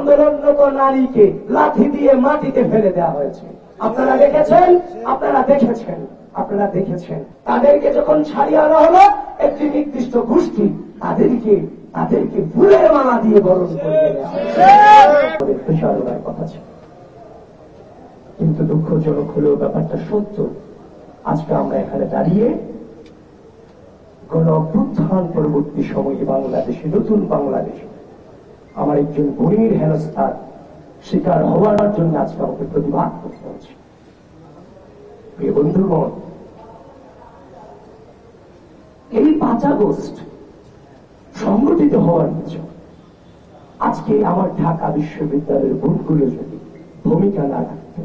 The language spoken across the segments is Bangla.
আন্দোলনরত নারীকে লাঠি দিয়ে মাটিতে ফেলে দেওয়া হয়েছে। আপনারা দেখেছেন, আপনারা দেখেছেন, আপনারা দেখেছেন। তাদেরকে যখন ছাড়িয়ে আনা হলো একটি নির্দিষ্ট গোষ্ঠী, তাদেরকে ফুলের মালা দিয়ে বরণ করে দেওয়া হয়েছে। কথা ছিল, কিন্তু দুঃখজনক হলেও ব্যাপারটা সত্য। আজকে আমরা এখানে দাঁড়িয়ে গণ অভ্যুত্থান পরবর্তী সময়ে বাংলাদেশে, নতুন বাংলাদেশে আমার একজন বোনের হেনস্থার শিকার হওয়ার জন্য আজকে আমাকে প্রতিবাদ করতে হচ্ছে। প্রিয় বন্ধুগণ, এই 5 আগস্ট সংগঠিত হওয়ার পিছনে আজকে আমার ঢাকা বিশ্ববিদ্যালয়ের বোনগুলো যদি ভূমিকা না রাখত,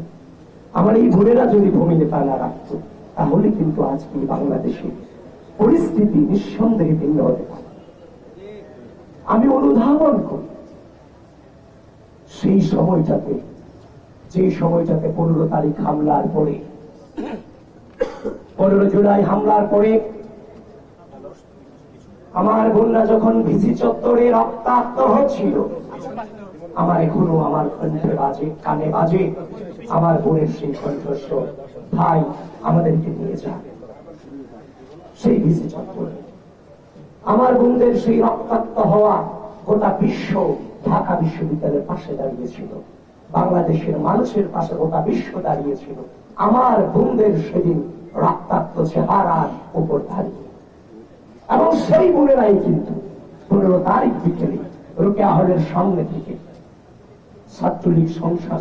আমার এই বোনেরা যদি ভূমিকা না রাখত, তাহলে কিন্তু আজকে বাংলাদেশে পরিস্থিতি নিঃসন্দেহে ভিন্ন হতে পারে। আমি অনুধাবন করি সেই সময়টাতে, যে সময়টাতে 15 তারিখ হামলার পরে, 15 জুলাই হামলার পরে আমার বোনরা যখন ভিসি চত্বরে রক্তাক্ত হচ্ছিল, আমার এখনো আমার কণ্ঠে বাজে, কানে বাজে আমার বোনের সেই কণ্ঠস্বর, ভাই আমাদেরকে নিয়ে যান সেই ভিসি চত্বরে। আমার বোনদের সেই রক্তাক্ত হওয়া গোটা বিশ্ব ঢাকা বিশ্ববিদ্যালয়ের পাশে দাঁড়িয়েছিল, বাংলাদেশের মানুষের পাশে গোটা বিশ্ব দাঁড়িয়েছিল আমার বোনদের সেদিন রক্তাক্ত চেহারার উপর দাঁড়িয়ে। এবং সেই বোনেরাই কিন্তু 15 তারিখ বিকেলে রোকেয়া হলের সামনে থেকে ছাত্রলীগ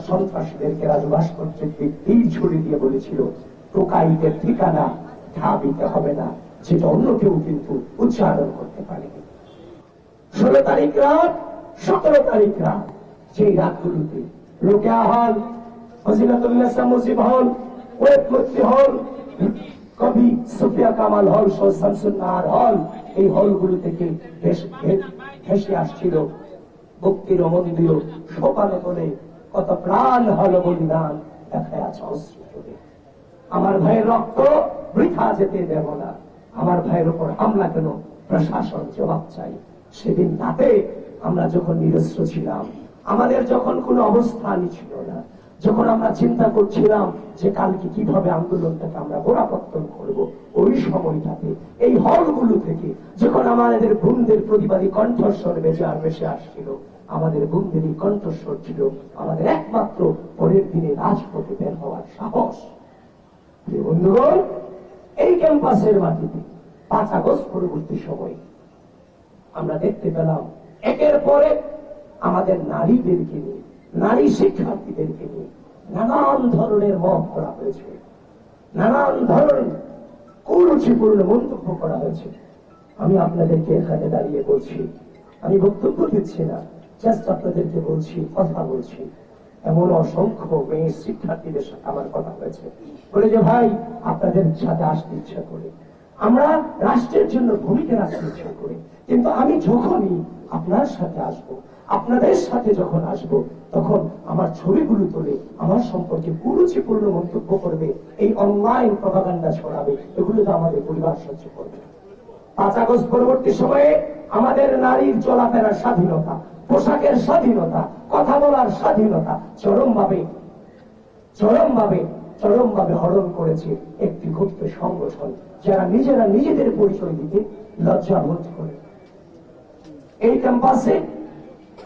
সন্ত্রাসীদেরকে রাজু ভাস্কর্যকে তীর ছুড়ে দিয়ে বলেছিল, টোকাইদের ঠিকানা ঢাবিতে হবে না, যেটা অন্য কেউ কিন্তু উচ্চারণ করতে পারেনি। 16 তারিখ রাত, 17 তারিখ রাত, সেই রাতগুলোতে রোকেয়া হল, ফজিলাতুন্নেসা মুজিব হল, ওয়েবমূর্তি হল, কবি সুফিয়া কামাল হল, শামসুন নাহার হল, এই হলগুলো থেকে ভেসে আসছিল ভক্তির মন্দির সোপানে করে কত প্রাণ হলো বলিদান দেখা আছে অস্ত্র। আমার ভাইয়ের রক্ত বৃথা যেতে দেব না, আমার ভাইয়ের উপর হামলা কেন, প্রশাসন জবাব চাই। সেদিন রাতে আমরা যখন নিরস্ত্র ছিলাম, আমাদের যখন কোনো অবস্থানই ছিল না, যখন আমরা চিন্তা করছিলাম যে কালকে কিভাবে আন্দোলনটাকে আমরা গোড়াপত্তন করব, ওই সময়টাতে এই হলগুলো থেকে যখন আমাদের বোনদের প্রতিবাদী কণ্ঠস্বর ভেসে আসছিল, আমাদের বোনদের এই কণ্ঠস্বর ছিল আমাদের একমাত্র পরের দিনে রাজপথে বের হওয়ার সাহস। বন্ধুগণ, এই ক্যাম্পাসের মাটিতে 5 আগস্ট পরবর্তী সময়ে আমরা দেখতে পেলাম একের পর এক আমাদের নারীদেরকে নিয়ে, নারী শিক্ষার্থীদেরকে নিয়ে নানান ধরনের মত করা হয়েছে, নানান ধরনের কুরুচিপূর্ণ মন্তব্য করা হয়েছে। আমি আপনাদেরকে এখানে দাঁড়িয়ে বলছি, আমি বক্তব্য দিচ্ছি না, জাস্ট আপনাদেরকে বলছি, কথা বলছি। এমন অসংখ্য মেয়ে শিক্ষার্থীদের সাথে আমার কথা হয়েছে, বলে যে ভাই আপনাদের সাথে আসতে ইচ্ছা করে, আমরা রাষ্ট্রের জন্য ভূমিকা রাখতে ইচ্ছা করি, কিন্তু আমি যখনই আপনার সাথে আসব, আপনাদের সাথে যখন আসব, তখন আমার ছবিগুলো তোলে আমার সম্পর্কে কুরুচিপূর্ণ মন্তব্য করবে, এই অনলাইন প্রপাগান্ডা ছড়াবে, এগুলো তো আমাদের পরিবার সহ্য করবে। 5 আগস্ট পরবর্তী সময়ে আমাদের নারীর চলাফেরার স্বাধীনতা, পোশাকের স্বাধীনতা, কথা বলার স্বাধীনতা চরমভাবে হরণ করেছে একটি গুপ্ত সংগঠন, যারা নিজেরা নিজেদের পরিচয় দিতে লজ্জা বোধ করে। এই ক্যাম্পাসে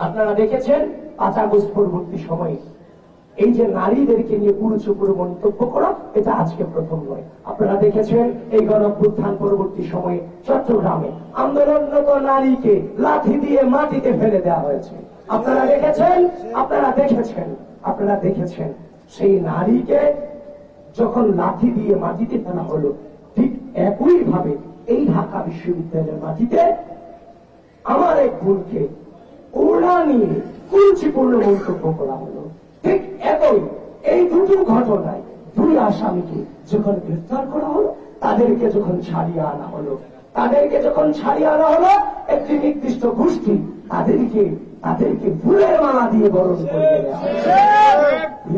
আপনারা দেখেছেন 5 আগস্ট পরবর্তী সময়ে এই যে নারীদেরকে নিয়ে কুরুচিপূর্ণ মন্তব্য করা, এটা আজকে প্রথম নয়। আপনারা দেখেছেন এই গণ অভ্যুত্থান পরবর্তী সময়ে চট্টগ্রামে আন্দোলনরত নারীকে লাঠি দিয়ে মাটিতে ফেলে দেওয়া হয়েছে। আপনারা দেখেছেন, আপনারা দেখেছেন সেই নারীকে যখন লাঠি দিয়ে মাটিতে ফেলা হলো, ঠিক একই ভাবে এই ঢাকা বিশ্ববিদ্যালয়ের মাটিতে আমার এক বোনকে ওড়না নিয়ে কুরুচিপূর্ণ মন্তব্য করা হলো। ঠিক একই এই দুটো ঘটনায় 2 আসামিকে যখন গ্রেফতার করা হলো, তাদেরকে যখন ছাড়িয়ে আনা হলো, একটি নির্দিষ্ট গোষ্ঠী তাদেরকে ফুলের মালা দিয়ে বরণ করে দেওয়া হয়েছে।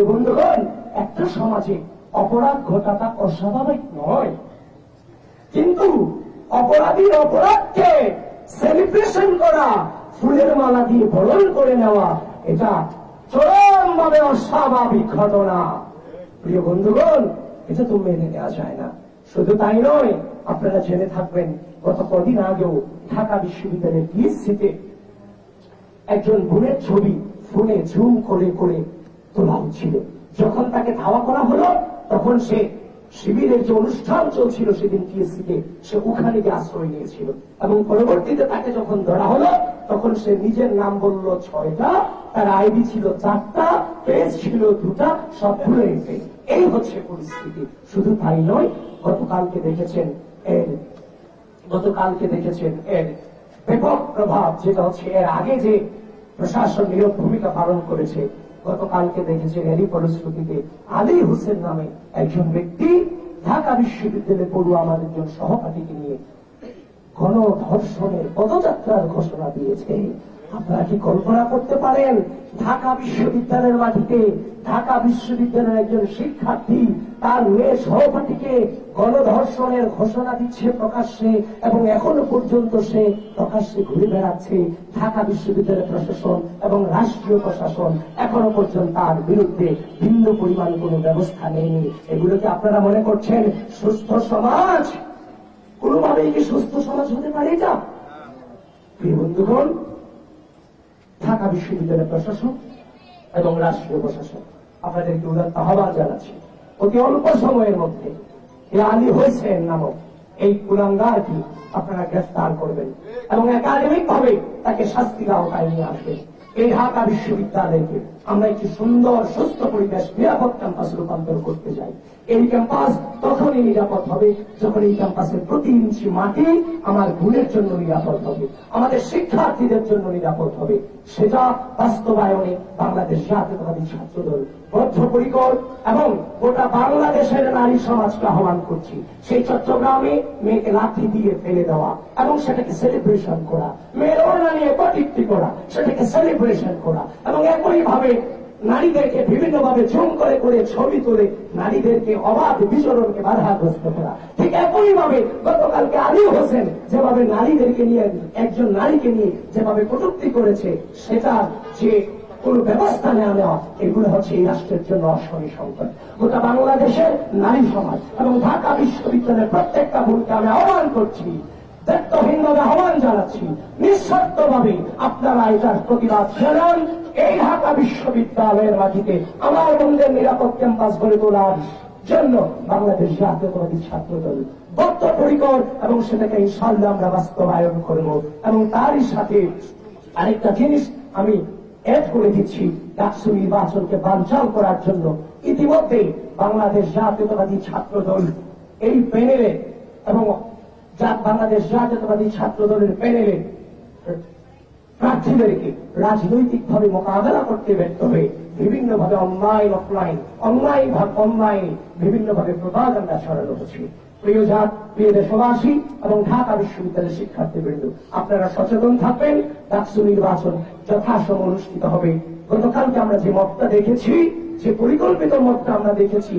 বন্ধুগণ, একটা সমাজে অপরাধ ঘটাটা অস্বাভাবিক নয়, কিন্তু অপরাধীর অপরাধকে সেলিব্রেশন করা, ফুলের মালা দিয়ে বরণ করে নেওয়া, এটা চরমভাবে অস্বাভাবিক ঘটনা। প্রিয় বন্ধুগণ, এটা তো মেনে নেওয়া যায় না। শুধু তাই নয়, আপনারা জেনে থাকবেন গত কদিন আগেও ঢাকা বিশ্ববিদ্যালয়ের টিএসসিতে একজন বোনের ছবি ফোনে জুম করে করে তোলা হচ্ছিল। যখন তাকে ধাওয়া করা হলো, তখন সে শিবিরের যে অনুষ্ঠান চলছিল সেদিন টিএসসিতে, সে ওখানে গিয়ে আশ্রয় নিয়েছিল এবং পরবর্তীতে তাকে যখন ধরা হলো, তখন সে নিজের নাম বলল 6টা, তার আইডি ছিল 4টা, পেজ ছিল 2টা, সব ভুলে গেছে। এই হচ্ছে পরিস্থিতি। শুধু তাই নয়, গতকালকে দেখেছেন এর ব্যাপক প্রভাব, যেটা হচ্ছে এর আগে যে প্রশাসন নীরব ভূমিকা পালন করেছে। গতকালকে দেখেছেন এরই ফলশ্রুতিতে আলী হোসেন নামে একজন ব্যক্তি ঢাকা বিশ্ববিদ্যালয়ে পড়ুয়া আমাদের একজন সহপাঠীকে নিয়ে গণধর্ষণের পদযাত্রার ঘোষণা দিয়েছে। আপনারা কি কল্পনা করতে পারেন, ঢাকা বিশ্ববিদ্যালয়ের মাটিতে ঢাকা বিশ্ববিদ্যালয়ের একজন শিক্ষার্থী তার মেয়ে সহপাঠীকে গণধর্ষণের ঘোষণা দিচ্ছে প্রকাশ্যে, এবং এখনো পর্যন্ত সে প্রকাশ্যে ঘুরে বেড়াচ্ছে। ঢাকা বিশ্ববিদ্যালয় প্রশাসন এবং রাষ্ট্রীয় প্রশাসন এখনো পর্যন্ত তার বিরুদ্ধে ভিন্ন পরিমাণ কোন ব্যবস্থা নেয়নি। এগুলোকে আপনারা মনে করছেন সুস্থ সমাজ? কোনোভাবেই কি সুস্থ সমাজ হতে পারে এটা? প্রিয় বন্ধুগণ, ঢাকা বিশ্ববিদ্যালয় প্রশাসন এবং রাষ্ট্রীয় প্রশাসন আপনাদেরকে উদাত্ত আহ্বান জানাচ্ছি, অতি অল্প সময়ের মধ্যে এই আলী হোসেন নামক এই কুলাঙ্গারকে আপনারা গ্রেফতার করবেন এবং একাডেমিক ভাবে তাকে শাস্তির আওতায় নিয়ে আসবেন। এই ঢাকা বিশ্ববিদ্যালয়কে আমরা একটি সুন্দর সুস্থ পরিবেশ নিরাপদ ক্যাম্পাস রূপান্তর করতে চাই। এই ক্যাম্পাস তখনই নিরাপদ হবে যখন এই ক্যাম্পাসের প্রতি ইঞ্চি মাটি আমার বোনের জন্য নিরাপদ হবে, আমাদের শিক্ষার্থীদের জন্য নিরাপদ হবে। সেটা বাস্তবায়নে বাংলাদেশ জাতীয়তাবাদী ছাত্রদল বদ্ধপরিকর এবং গোটা বাংলাদেশের নারী সমাজকে আহ্বান করছি, সেই চট্টগ্রামে মেয়েকে লাঠি দিয়ে ফেলে দেওয়া এবং সেটাকে সেলিব্রেশন করা, মেয়ের ওড়না নিয়ে কটূক্তি করা, সেটাকে সেলিব্রেশন করা, এবং একইভাবে নারীদেরকে বিভিন্নভাবে জুম করে করে ছবি তুলে নারীদেরকে অবাধ বিচরণকে বাধাগ্রস্ত করা। ঠিক একইভাবে গতকালকে আলী হোসেন যেভাবে নারীদেরকে নিয়ে, একজন নারীকে নিয়ে যেভাবে কটূক্তি করেছে, সেটার যে কোন ব্যবস্থা নেওয়া, এগুলো হচ্ছে এই রাষ্ট্রের জন্য অশনি সংকট। গোটা বাংলাদেশের নারী সমাজ এবং ঢাকা বিশ্ববিদ্যালয়ের প্রত্যেকটা বোনকে আমি আহ্বান করছি, দায়িত্বহীনভাবে আহ্বান জানাচ্ছি, নিঃস্বার্থভাবে আপনারা এটার প্রতিবাদ জানান। এই ঢাকা বিশ্ববিদ্যালয়ের মাটিতে আমার বোনদের নিরাপদ ক্যাম্পাস গড়ে তোলার জন্য বাংলাদেশ জাতীয়তাবাদী ছাত্রদল বদ্ধপরিকর এবং সেটাকে ইনশাআল্লাহ আমরা বাস্তবায়ন করব। এবং তারই সাথে আরেকটা জিনিস আমি এড করে দিচ্ছি, ডাকসু নির্বাচনকে বানচাল করার জন্য ইতিমধ্যে বাংলাদেশ জাতীয়তাবাদী ছাত্রদল এই প্যানেলে এবং বাংলাদেশ জাতীয়তাবাদী ছাত্রদলের প্যানেলে প্রার্থীদেরকে রাজনৈতিকভাবে মোকাবেলা করতে ব্যর্থ হয়ে বিভিন্নভাবে অনলাইন বিভিন্নভাবে প্রপাগান্ডা ছড়ানো হচ্ছে। প্রিয় দেশবাসী এবং ঢাকা বিশ্ববিদ্যালয়ের শিক্ষার্থীবৃন্দ, আপনারা সচেতন থাকবেন। ডাকসু নির্বাচন যথাসময়ে অনুষ্ঠিত হবে। গতকালকে আমরা যে মতটা দেখেছি, যে পরিকল্পিত মতটা আমরা দেখেছি,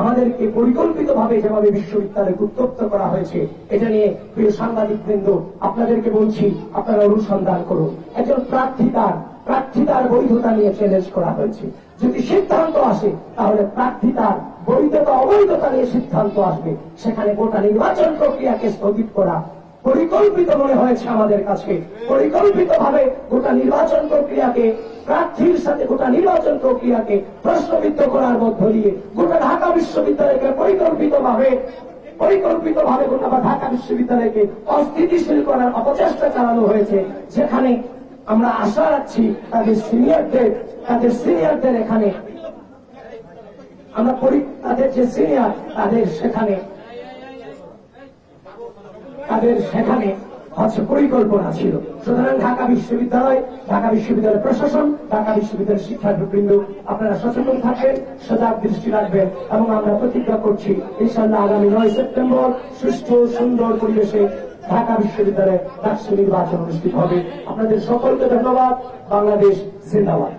আমাদেরকে পরিকল্পিতভাবে যেভাবে বিশ্ববিদ্যালয়ে উত্তপ্ত করা হয়েছে, এটা নিয়ে প্রিয় সাংবাদিক বৃন্দ আপনাদেরকে বলছি, আপনারা অনুসন্ধান করুন। একজন প্রার্থিতার বৈধতা নিয়ে চ্যালেঞ্জ করা হয়েছে। যদি সিদ্ধান্ত আসে তাহলে প্রার্থিতার বৈধতা অবৈধতা নিয়ে সিদ্ধান্ত আসবে। সেখানে গোটা নির্বাচন প্রক্রিয়াকে স্থগিত করা পরিকল্পিত মনে হয়েছে আমাদের কাছে। পরিকল্পিতভাবে গোটা নির্বাচন প্রক্রিয়াকে, প্রার্থীর সাথে গোটা নির্বাচন প্রক্রিয়াকে প্রশ্নবিদ্ধ করার মধ্য দিয়ে গোটা ঢাকা বিশ্ববিদ্যালয়কে পরিকল্পিতভাবে গোটা ঢাকা বিশ্ববিদ্যালয়কে অস্থিতিশীল করার অপচেষ্টা চালানো হয়েছে। যেখানে আমরা আশা রাখছি তাদের সিনিয়রদের এখানে আমরা তাদের যে সিনিয়র তাদের সেখানে হচ্ছে পরিকল্পনা ছিল। সুতরাং ঢাকা বিশ্ববিদ্যালয় প্রশাসন, ঢাকা বিশ্ববিদ্যালয়ের শিক্ষার্থীবৃন্দ আপনারা সচেতন থাকবেন, সজাগ দৃষ্টি রাখবেন এবং আমরা প্রতিজ্ঞা করছি ইনশাআল্লাহ আগামী 9 সেপ্টেম্বর সুষ্ঠু সুন্দর পরিবেশে ঢাকা বিশ্ববিদ্যালয়ে ডাকসু নির্বাচন অনুষ্ঠিত হবে। আপনাদের সকলকে ধন্যবাদ। বাংলাদেশ জিন্দাবাদ।